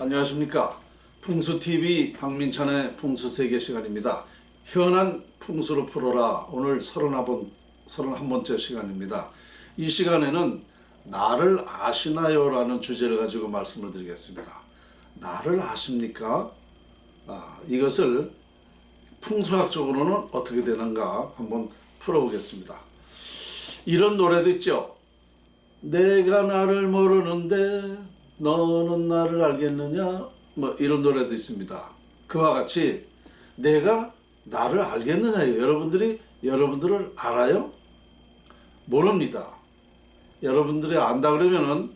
안녕하십니까. 풍수TV 박민찬의 풍수세계 시간입니다. 현안 풍수를 풀어라. 오늘 31번째 시간입니다. 이 시간에는 나를 아시나요? 라는 주제를 가지고 말씀을 드리겠습니다. 나를 아십니까? 이것을 풍수학적으로는 어떻게 되는가 한번 풀어보겠습니다. 이런 노래도 있죠. 내가 나를 모르는데 너는 나를 알겠느냐? 뭐 이런 노래도 있습니다. 그와 같이 내가 나를 알겠느냐? 여러분들이 여러분들을 알아요? 모릅니다. 여러분들이 안다 그러면은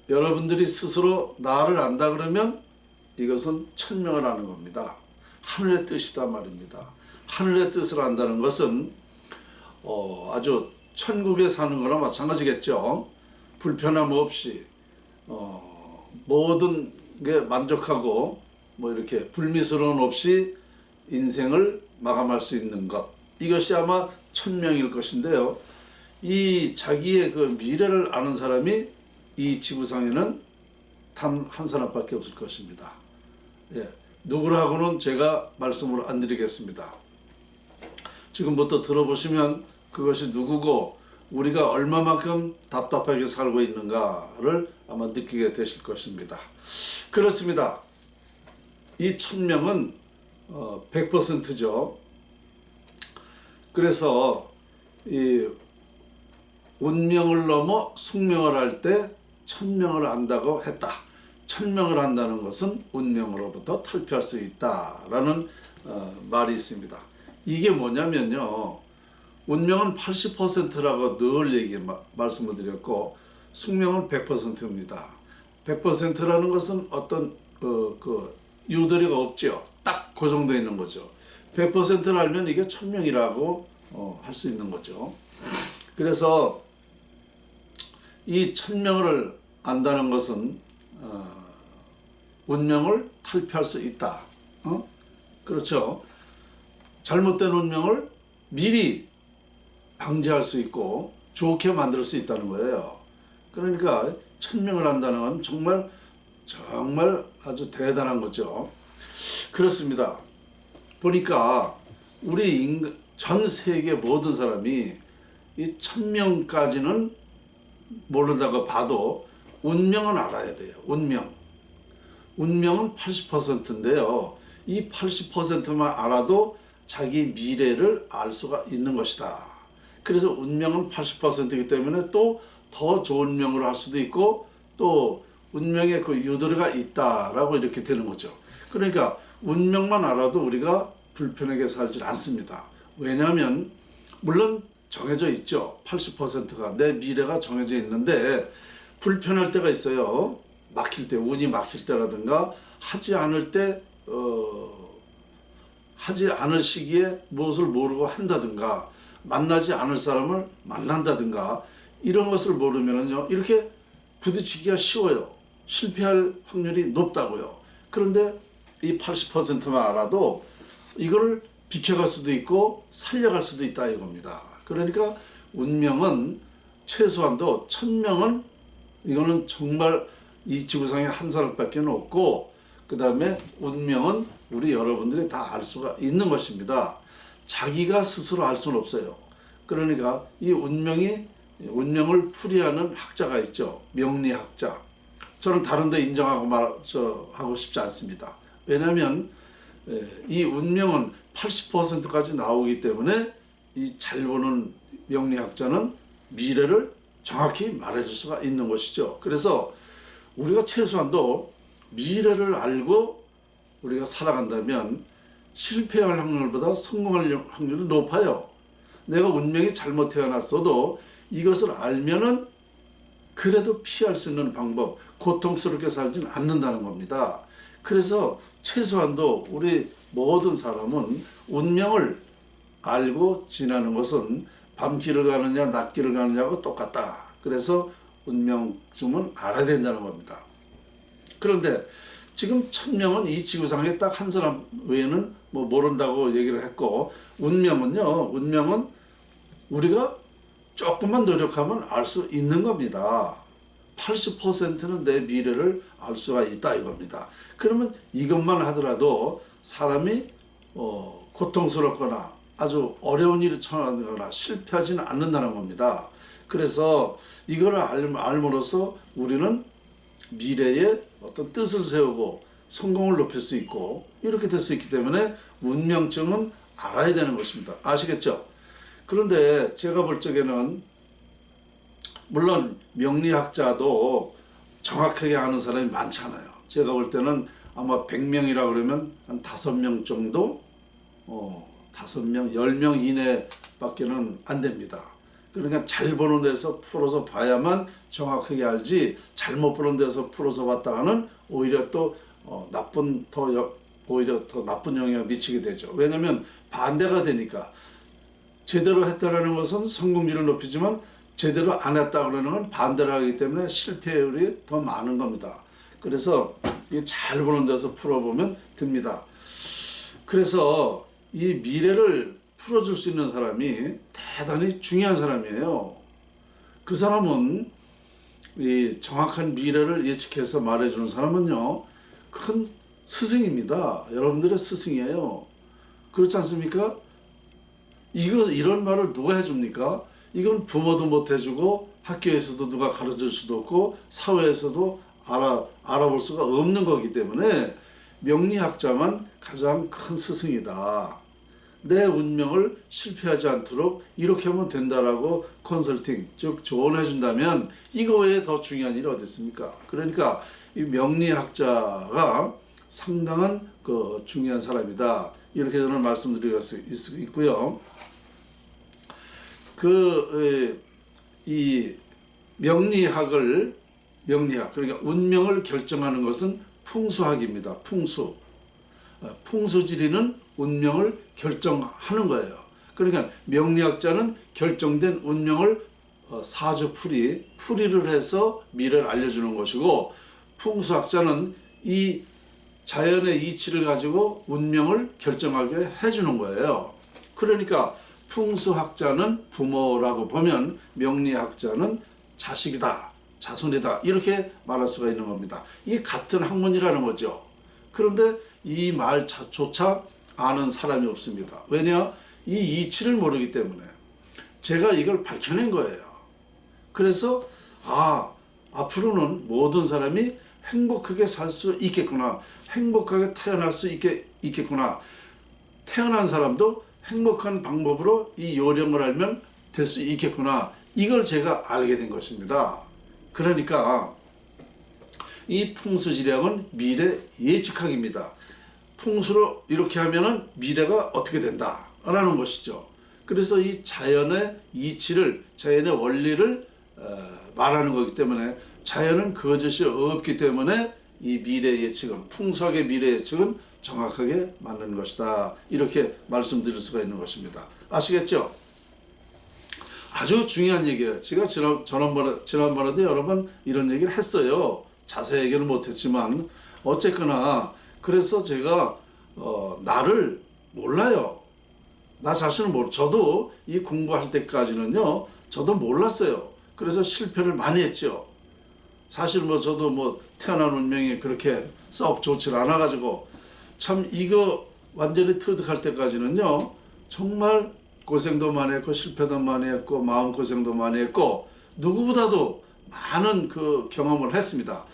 여러분들이 스스로 나를 안다 그러면 이것은 천명을 아는 겁니다. 하늘의 뜻이다 말입니다. 하늘의 뜻을 안다는 것은 아주 천국에 사는 거나 마찬가지겠죠. 불편함 없이 모든 게 만족하고 뭐 이렇게 불미스러움 없이 인생을 마감할 수 있는 것, 이것이 아마 천명일 것인데요. 이 자기의 그 미래를 아는 사람이 이 지구상에는 단 한 사람밖에 없을 것입니다. 누구라고는 제가 말씀을 안 드리겠습니다. 지금부터 들어보시면 그것이 누구고 우리가 얼마만큼 답답하게 살고 있는가를 아마 느끼게 되실 것입니다. 그렇습니다. 이 천명은 100%죠. 그래서 이 운명을 넘어 숙명을 할 때 천명을 안다고 했다. 천명을 안다는 것은 운명으로부터 탈피할 수 있다라는 말이 있습니다. 이게 뭐냐면요. 운명은 80%라고 늘 말씀을 드렸고 숙명은 100%입니다. 100%라는 것은 어떤 유도리가 없죠. 딱 고정되어 있는 거죠. 100%를 알면 이게 천명이라고 할 수 있는 거죠. 그래서 이 천명을 안다는 것은 운명을 탈피할 수 있다. 그렇죠. 잘못된 운명을 미리 방지할 수 있고 좋게 만들 수 있다는 거예요. 그러니까 천명을 한다는 건 정말 아주 대단한 거죠. 그렇습니다. 보니까 우리 전 세계 모든 사람이 이 천명까지는 모르다가 봐도 운명은 알아야 돼요. 운명은 80%인데요. 이 80%만 알아도 자기 미래를 알 수가 있는 것이다. 그래서 운명은 80%이기 때문에 또 더 좋은 명으로 할 수도 있고 또 운명에 그 유도리가 있다라고 이렇게 되는 거죠. 그러니까 운명만 알아도 우리가 불편하게 살지 않습니다. 왜냐하면 물론 정해져 있죠. 80%가 내 미래가 정해져 있는데 불편할 때가 있어요. 막힐 때, 운이 막힐 때라든가 하지 않을 때 하지 않을 시기에 무엇을 모르고 한다든가 만나지 않을 사람을 만난다든가 이런 것을 모르면은요 이렇게 부딪히기가 쉬워요. 실패할 확률이 높다고요. 그런데 이 80%만 알아도 이걸 비켜갈 수도 있고 살려갈 수도 있다 이겁니다. 그러니까 운명은 최소한도 천명은 이거는 정말 이 지구상에 한 사람밖에 없고 그 다음에 운명은 우리 여러분들이 다 알 수가 있는 것입니다. 자기가 스스로 알 수는 없어요. 그러니까 이 운명을 풀이하는 학자가 있죠. 명리학자. 저는 다른 데 인정하고 하고 싶지 않습니다. 왜냐하면 이 운명은 80%까지 나오기 때문에 이 잘 보는 명리학자는 미래를 정확히 말해줄 수가 있는 것이죠. 그래서 우리가 최소한도 미래를 알고 우리가 살아간다면 실패할 확률보다 성공할 확률이 높아요. 내가 운명이 잘못 태어났어도 이것을 알면은 그래도 피할 수 있는 방법, 고통스럽게 살지는 않는다는 겁니다. 그래서 최소한도 우리 모든 사람은 운명을 알고 지나는 것은 밤길을 가느냐 낮길을 가느냐고 똑같다. 그래서 운명쯤은 알아야 된다는 겁니다. 그런데 지금 천명은 이 지구상에 딱 한 사람 외에는 뭐 모른다고 얘기를 했고 운명은 우리가 조금만 노력하면 알 수 있는 겁니다. 80%는 내 미래를 알 수가 있다 이겁니다. 그러면 이것만 하더라도 사람이 고통스럽거나 아주 어려운 일을 처하거나 실패하지는 않는다는 겁니다. 그래서 이거를 알므로써 우리는 미래에 어떤 뜻을 세우고 성공을 높일 수 있고 이렇게 될 수 있기 때문에 운명증은 알아야 되는 것입니다. 아시겠죠? 그런데 제가 볼 적에는 물론 명리학자도 정확하게 아는 사람이 많잖아요. 제가 볼 때는 아마 100명이라 그러면 한 5명 정도 5명, 10명 이내밖에는 안 됩니다. 그러니까 잘 보는 데서 풀어서 봐야만 정확하게 알지 잘못 보는 데서 풀어서 봤다가는 오히려 또 오히려 더 나쁜 영향을 미치게 되죠. 왜냐하면 반대가 되니까 제대로 했다라는 것은 성공률을 높이지만 제대로 안 했다 그러는 건 반대를 하기 때문에 실패율이 더 많은 겁니다. 그래서 잘 보는 데서 풀어보면 됩니다. 그래서 이 미래를 풀어줄 수 있는 사람이 대단히 중요한 사람이에요. 그 사람은 이 정확한 미래를 예측해서 말해주는 사람은요, 큰 스승입니다. 여러분들의 스승이에요. 그렇지 않습니까? 이런 말을 누가 해줍니까? 이건 부모도 못 해주고 학교에서도 누가 가르칠 수도 없고 사회에서도 알아볼 수가 없는 거기 때문에 명리학자만 가장 큰 스승이다. 내 운명을 실패하지 않도록 이렇게 하면 된다라고 컨설팅, 즉 조언해 준다면 이거 외에 더 중요한 일이 어디 있습니까? 그러니까 이 명리학자가 상당한 중요한 사람이다. 이렇게 저는 말씀드릴 수 있고요. 이 명리학 그러니까 운명을 결정하는 것은 풍수학입니다. 풍수지리는 운명을 결정하는 거예요. 그러니까 명리학자는 결정된 운명을 풀이를 해서 미래를 알려주는 것이고, 풍수학자는 이 자연의 이치를 가지고 운명을 결정하게 해주는 거예요. 그러니까 풍수학자는 부모라고 보면 명리학자는 자식이다, 자손이다, 이렇게 말할 수가 있는 겁니다. 이게 같은 학문이라는 거죠. 그런데 이 말조차 아는 사람이 없습니다. 왜냐? 이 이치를 모르기 때문에. 제가 이걸 밝혀낸 거예요. 그래서 앞으로는 모든 사람이 행복하게 살 수 있겠구나, 행복하게 태어날 수 있겠구나, 태어난 사람도 행복한 방법으로 이 요령을 알면 될 수 있겠구나, 이걸 제가 알게 된 것입니다. 그러니까 이 풍수지리학은 미래 예측학입니다. 풍수로 이렇게 하면은 미래가 어떻게 된다라는 것이죠. 그래서 이 자연의 이치를, 자연의 원리를 말하는 거기 때문에 자연은 거짓이 없기 때문에 이 미래 예측은, 풍수학의 미래 예측은 정확하게 맞는 것이다. 이렇게 말씀드릴 수가 있는 것입니다. 아시겠죠? 아주 중요한 얘기예요. 제가 지난번에도 여러 번 이런 얘기를 했어요. 자세히 얘기를 못했지만 어쨌거나 그래서 제가 나를 몰라요. 나 자신을 저도 이 공부할 때까지는요, 저도 몰랐어요. 그래서 실패를 많이 했죠. 사실 저도 태어난 운명이 그렇게 썩 좋지 않아가지고 참 이거 완전히 터득할 때까지는요, 정말 고생도 많이 했고 실패도 많이 했고 마음고생도 많이 했고 누구보다도 많은 경험을 했습니다.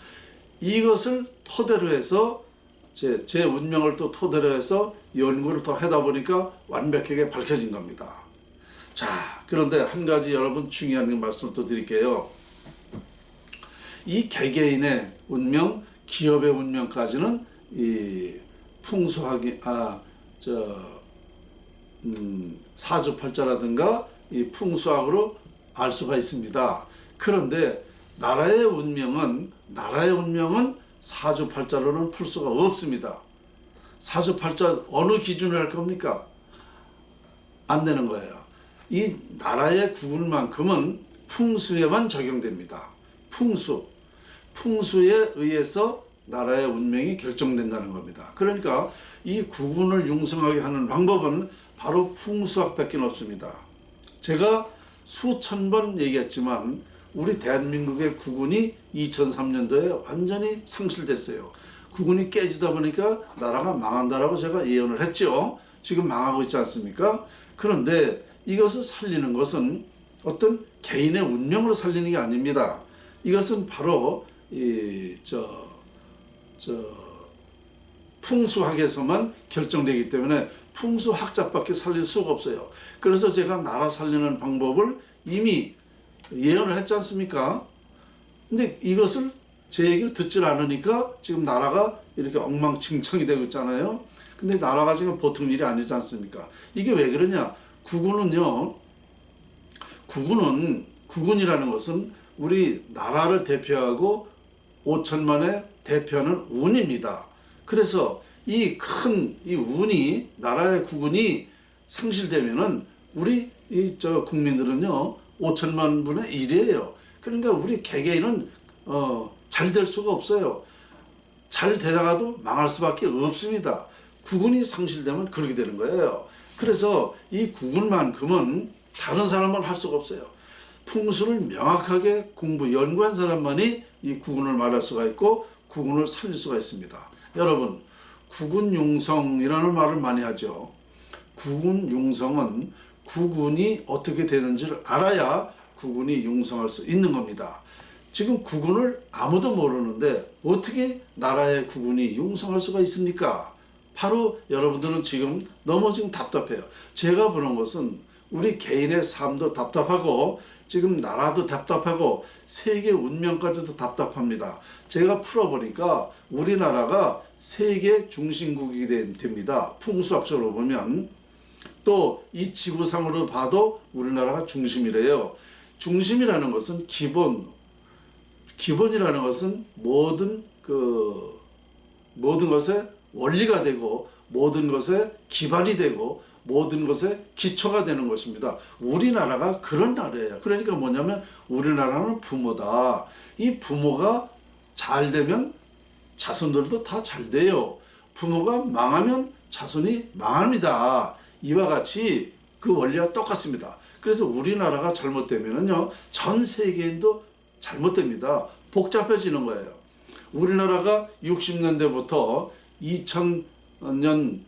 이것을 토대로 해서 제 운명을 또 토대로 해서 연구를 더 하다 보니까 완벽하게 밝혀진 겁니다. 자, 그런데 한 가지 여러분 중요한 말씀을 또 드릴게요. 이 개개인의 운명, 기업의 운명까지는 이 풍수학이 사주팔자라든가 이 풍수학으로 알 수가 있습니다. 그런데 나라의 운명은 사주팔자로는 풀 수가 없습니다. 사주팔자 어느 기준으로 할 겁니까? 안 되는 거예요. 이 나라의 구분만큼은 풍수에만 적용됩니다. 풍수에 의해서 나라의 운명이 결정된다는 겁니다. 그러니까 이 구분을 융성하게 하는 방법은 바로 풍수학밖에 없습니다. 제가 수천 번 얘기했지만 우리 대한민국의 국군이 2003년도에 완전히 상실됐어요. 국군이 깨지다 보니까 나라가 망한다라고 제가 예언을 했죠. 지금 망하고 있지 않습니까? 그런데 이것을 살리는 것은 어떤 개인의 운명으로 살리는 게 아닙니다. 이것은 바로 풍수학에서만 결정되기 때문에 풍수학자밖에 살릴 수가 없어요. 그래서 제가 나라 살리는 방법을 이미 예언을 했지 않습니까? 근데 이것을 제 얘기를 듣질 않으니까 지금 나라가 이렇게 엉망진창이 되고 있잖아요. 근데 나라가 지금 보통 일이 아니지 않습니까? 이게 왜 그러냐? 국군이라는 것은 우리 나라를 대표하고 5천만의 대표하는 운입니다. 그래서 이 운이, 나라의 국운이 상실되면은 우리 국민들은요 5천만 분의 1이에요. 그러니까 우리 개개인은 잘 될 수가 없어요. 잘 되다가도 망할 수밖에 없습니다. 국운이 상실되면 그렇게 되는 거예요. 그래서 이 국운만큼은 다른 사람은 할 수가 없어요. 풍수를 명확하게 연구한 사람만이 이 국운을 말할 수가 있고 국운을 살릴 수가 있습니다. 여러분, 국운융성이라는 말을 많이 하죠. 국운융성은 국운이 어떻게 되는지를 알아야 국운이 융성할 수 있는 겁니다. 지금 국운을 아무도 모르는데 어떻게 나라의 국운이 융성할 수가 있습니까? 바로 여러분들은 지금 너무 답답해요. 제가 보는 것은 우리 개인의 삶도 답답하고 지금 나라도 답답하고 세계 운명까지도 답답합니다. 제가 풀어보니까 우리나라가 세계 중심국이 됩니다. 풍수학적으로 보면 또 이 지구상으로 봐도 우리나라가 중심이래요. 중심이라는 것은 기본이라는 것은 모든 것의 원리가 되고 모든 것의 기반이 되고 모든 것의 기초가 되는 것입니다. 우리나라가 그런 나라예요. 그러니까 뭐냐면 우리나라는 부모다. 이 부모가 잘 되면 자손들도 다 잘 돼요. 부모가 망하면 자손이 망합니다. 이와 같이 그 원리와 똑같습니다. 그래서 우리나라가 잘못되면요 전 세계인도 잘못됩니다. 복잡해지는 거예요. 우리나라가 60년대부터 2000년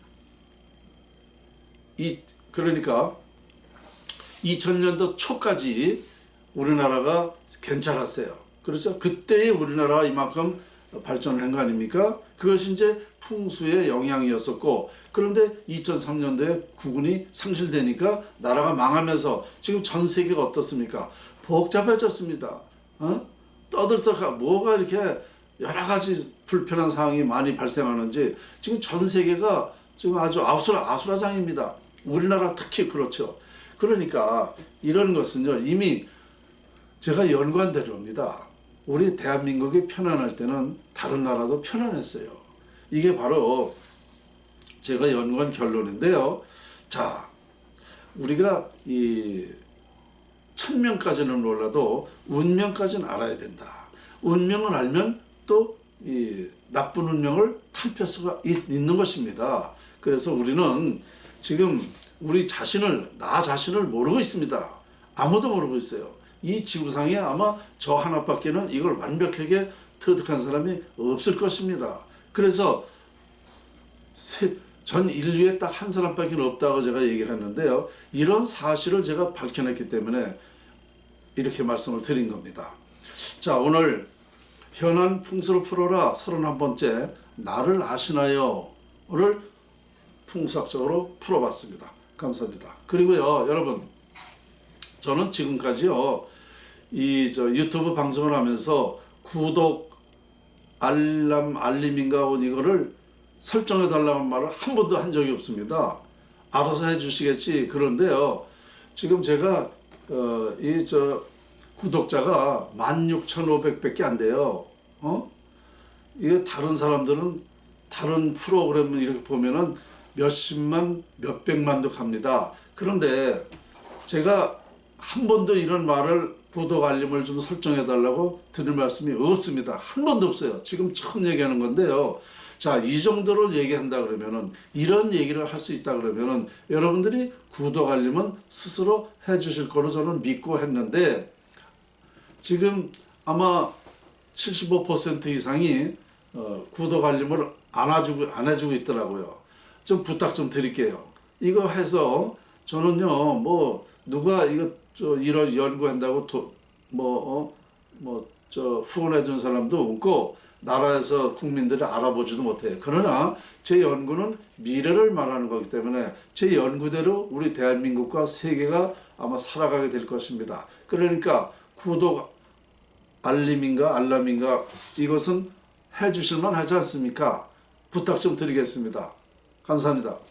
그러니까 2000년도 초까지 우리나라가 괜찮았어요. 그렇죠? 그때의 우리나라가 이만큼 발전을 한 거 아닙니까? 그것이 이제 풍수의 영향이었었고, 그런데 2003년도에 국운이 상실되니까 나라가 망하면서 지금 전 세계가 어떻습니까? 복잡해졌습니다. 떠들썩하고 뭐가 이렇게 여러 가지 불편한 상황이 많이 발생하는지 지금 전 세계가 지금 아주 아수라장입니다. 우리나라 특히 그렇죠. 그러니까 이런 것은요 이미 제가 연구한 대로입니다. 우리 대한민국이 편안할 때는 다른 나라도 편안했어요. 이게 바로 제가 연구한 결론인데요. 자, 우리가 이 1000명까지는 몰라도 운명까지는 알아야 된다. 운명을 알면 또 이 나쁜 운명을 탈피할 수가 있는 것입니다. 그래서 우리는 지금 나 자신을 모르고 있습니다. 아무도 모르고 있어요. 이 지구상에 아마 저 하나밖에는 이걸 완벽하게 터득한 사람이 없을 것입니다. 그래서 전 인류에 딱 한 사람밖에 없다고 제가 얘기를 했는데요. 이런 사실을 제가 밝혀냈기 때문에 이렇게 말씀을 드린 겁니다. 자, 오늘 현안 풍수를 풀어라 31번째 나를 아시나요를 풍수학적으로 풀어봤습니다. 감사합니다. 그리고요 여러분, 저는 지금까지요 유튜브 방송을 하면서 구독 알림인가 이거를 설정해 달라는 말을 한 번도 한 적이 없습니다. 알아서 해주시겠지. 그런데요 지금 제가 구독자가 16,500밖에 안 돼요. 이게 다른 사람들은 다른 프로그램을 이렇게 보면은 몇십만, 몇백만도 갑니다. 그런데 제가 한 번도 이런 말을 구독 알림을 좀 설정해 달라고 드릴 말씀이 없습니다. 한 번도 없어요. 지금 처음 얘기하는 건데요. 자, 이 정도로 얘기한다 그러면은, 이런 얘기를 할 수 있다 그러면은 여러분들이 구독 알림은 스스로 해 주실 거로 저는 믿고 했는데, 지금 아마 75% 이상이 구독 알림을 안 해주고 있더라고요. 좀 부탁 좀 드릴게요. 이거 해서 저는요 뭐 누가 이거 이런 연구한다고 후원해 준 사람도 없고 나라에서 국민들이 알아보지도 못해요. 그러나 제 연구는 미래를 말하는 거기 때문에 제 연구대로 우리 대한민국과 세계가 아마 살아가게 될 것입니다. 그러니까 구독 알람인가 이것은 해주실만 하지 않습니까? 부탁 좀 드리겠습니다. 감사합니다.